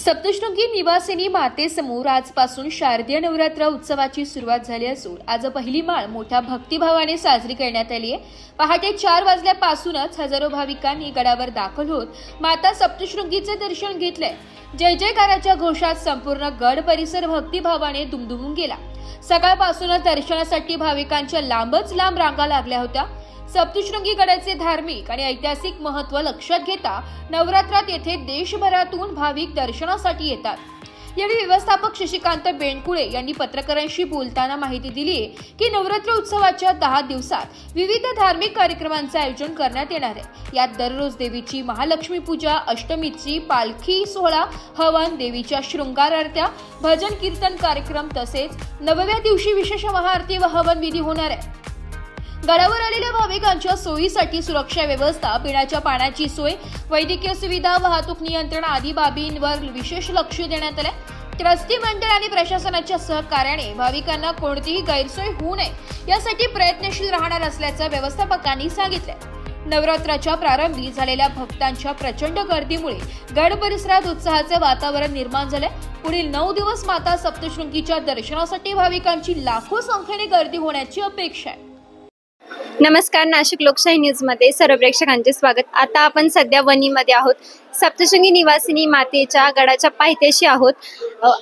सप्तशृंगी निवासिनी मातेसमोर आजपासून शारदीय नवरात्र उत्सवाची सुरुवात झाली असून आज पहिली माळ मोठ्या भक्तिभावाने साजरी करण्यात आली आहे। पहाटे 4 वाजल्यापासूनच हजारो भाविकांनी गडावर दाखल होत माता सप्तशृंगीचे दर्शन घेतले। जय जयकाराच्या घोषात संपूर्ण गड परिसर भक्तिभावाने दुमदुमून गेला। सकाळपासूनच दर्शनासाठी भाविकांच्या लांबच लांब रांगा लागल्या होत्या। सप्तशृंगी गडाचे धार्मिक आणि ऐतिहासिक महत्त्व लक्षात घेता नवरात्रात येथे देशभरातून भाविक दर्शनासाठी येतात। यावेळी व्यवस्थापक शशिकांत बेनकुळे यांनी पत्रकारांशी बोलताना माहिती दिली की नवरात्र उत्सवाच्या 10 दिवसात विविध धार्मिक कार्यक्रमांचे आयोजन करण्यात येणार आहे। यात दररोज देवीची महालक्ष्मी पूजा, अष्टमीची पालखी सोहळा, हवन, देवीच्या शृंगार आरत्या, भजन कीर्तन कार्यक्रम तसेच 9व्या दिवशी विशेष महाआरती व हवन विधी होणार आहे। गडावर आलेल्या भाविकांच्या सोयीसाठी सुरक्षा व्यवस्था, पिण्याच्या पाण्याची सोय, वैद्यकीय सुविधा, वाहतूक नियंत्रण आदी बाबींवर विशेष लक्ष देण्यात आले। ट्रस्टी मंडळ आणि प्रशासनाच्या सहकार्याने भाविकांना कोणतीही गैरसोय होऊ नये यासाठी प्रयत्नशील राहणार असल्याचं व्यवस्थापकांनी सांगितले। नवरात्राच्या प्रारंभी झालेल्या भक्तांच्या प्रचंड गर्दीमुळे गड परिसरात उत्साहाचे वातावरण निर्माण झाले। पुढील 9 दिवस माता सप्तशृंगीच्या दर्शनासाठी भाविकांची लाखो संख्येने गर्दी होण्याची अपेक्षा आहे। नमस्कार, नाशिक लोकशाही न्यूज मध्ये सर्व प्रेक्षकांचे स्वागत। आता आपण सध्या वणीमध्ये आहोत। सप्तशृंगी निवासिनी मातेच्या गडाच्या पायथ्याशी आहोत।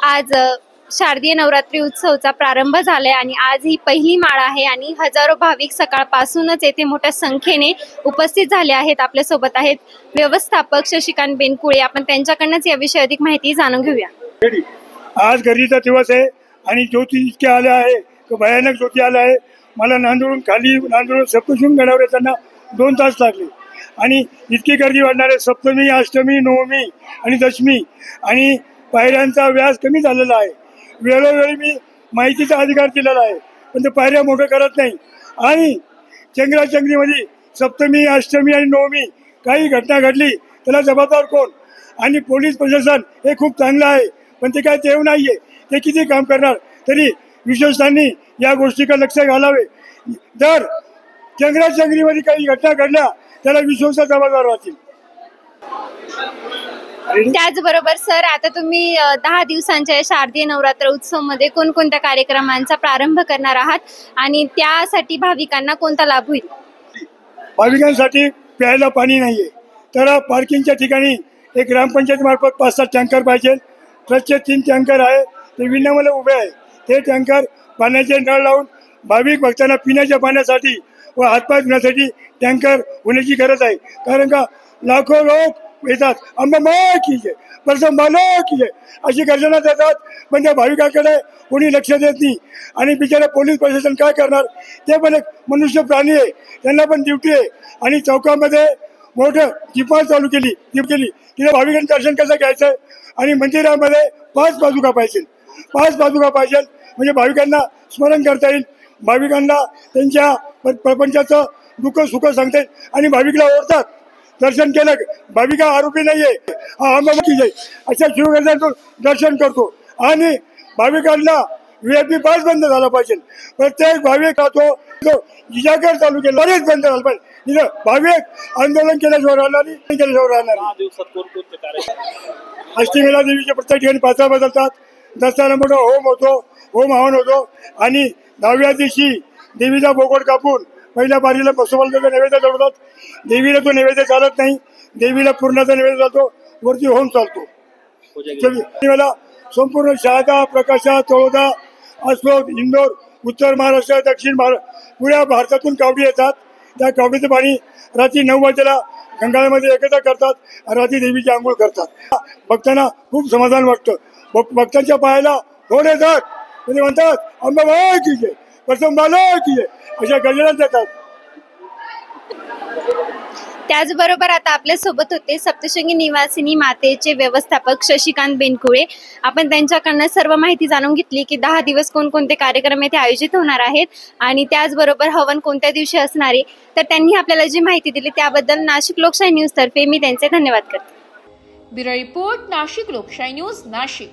आज शारदीय नवरात्री उत्सवाचा प्रारंभ झालाय आणि आज ही पहिली माळ आहे आणि हजारो भाविक सकाळपासूनच येथे मोठ्या संख्येने उपस्थित झाले आहेत। आपल्या सोबत आहेत व्यवस्थापक शशिकांत बेनकुळे। आपण त्यांच्याकडूनच याविषयी अधिक माहिती जाणून घेऊया। आज गर्दीचा दिवस आहे आणि ज्योती इतके आले आहे तो भयानक ज्योती आला आहे। मला नांदूरून सप्तशृंगी गडावर येताना 2 तास लागले आणि इतकी गर्दी वाढणार आहे। सप्तमी, अष्टमी, नवमी आणि दशमी आणि पायऱ्यांचा व्यास कमी झालेला आहे। वेळोवेळी मी माहितीचा अधिकार दिलेला आहे पण ते पायऱ्या मोठं करत नाही आणि चंगराचंगरीमध्ये सप्तमी, अष्टमी आणि नवमी काही घटना घडली त्याला जबाबदार कोण? आणि पोलीस प्रशासन हे खूप चांगलं आहे पण ते काय देव नाही आहे। ते किती काम करणार तरी विशेषतांनी या गोष्टीकडे लक्ष घालावे। जर चंगराचंगरीमध्ये काही घटना घडल्या त्याला विश्वासात जबाबदार राहतील। त्याचबरोबर सर, आता तुम्ही 10 दिवसांच्या शारदीय नवरात्र उत्सव मध्ये कोणकोणत्या कार्यक्रमांचा प्रारंभ करणार आहात आणि त्यासाठी भाविकांना कोणता लाभ होईल? भाविकांसाठी प्यायला पाणी नाहीये तर पार्किंगच्या ठिकाणी एक ग्रामपंचायत मार्फत 5-7 टँकर पाहिजे। ट्रस्टचे 3 टँकर आहे ते विनामूल्य उभे आहे। ते टँकर पाण्याचे नळ लावून भाविक भक्तांना पिण्याच्या पाण्यासाठी व हातपाय धुण्यासाठी टँकर होण्याची गरज आहे। कारण का लाखो लोक येतात, अंबामाई की जय, परसंबाला की जय अशी गर्जना देतात पण त्या भाविकांकडे कोणी लक्ष देत नाही। आणि बिचारा पोलीस प्रशासन काय करणार? ते पण एक मनुष्य प्राणी आहे, त्यांना पण ड्युटी आहे। आणि चौकामध्ये मोठं जिपाळ चालू केली तिथे भाविकांचं दर्शन कसं घ्यायचं? आणि मंदिरामध्ये 5 पादुका पाहिजे म्हणजे भाविकांना स्मरण करता येईल, भाविकांना त्यांच्या प्रपंचाचं दुःख सुख सांगता येईल आणि भाविकला ओळखतात। दर्शन केलं भाविका आरोपी नाहीये, हा अंबाबाई जय अशा शिवगर्जातून दर्शन करतो। आणि भाविकांना VIP पास बंद झाला पाहिजे। प्रत्येक भाविक राहतो तो जिजागर चालू केला बरेच बंद झाला पाहिजे। भाविक आंदोलन केल्याशिवाय राहणार नाही। अष्टमीला देवीचे प्रत्येक ठिकाणी पाचा बदलतात, दसऱ्याला मोठा होम हवन होतो आणि 10व्या दिवशी देवीचा बोकड कापून पहिल्या पारीला बसवलेला नैवेद्य चढवतात। देवीला तो नैवेद्य चालत नाही, देवीला पूर्णाचा नैवेद्य जातो, वरती होम चालतो। संपूर्ण शहादा, प्रकाशा, तळोदा, अस्लोद, इंदोर, उत्तर महाराष्ट्र, दक्षिण महाराष्ट्र पुऱ्या भारतातून कावडी येतात। त्या कावडीचं पाणी रात्री 9 वाजेला गंगाळमध्ये एकत्र करतात आणि रात्री देवीची आंघोळ करतात। भक्तांना खूप समाधान वाटतं। भक्तांच्या पायाला फोड येतात म्हणजे म्हणतात अंबाबाई की जय, परसंबाला की जय अशा गर्जना देतात। त्याचबरोबर आता आपल्या सोबत होते सप्तशृंगी निवासिनी मातेचे व्यवस्थापक शशिकांत बेनकुळे। आपण त्यांच्याकडनं सर्व माहिती जाणून घेतली की 10 दिवस कोणकोणते कार्यक्रम येथे आयोजित होणार आहेत आणि त्याचबरोबर हवन कोणत्या दिवशी असणार आहे। तर त्यांनी आपल्याला जी माहिती दिली त्याबद्दल नाशिक लोकशाही न्यूज तर्फे मी त्यांचे धन्यवाद करते। ब्युरो रिपोर्ट, नाशिक लोकशाही न्यूज, नाशिक।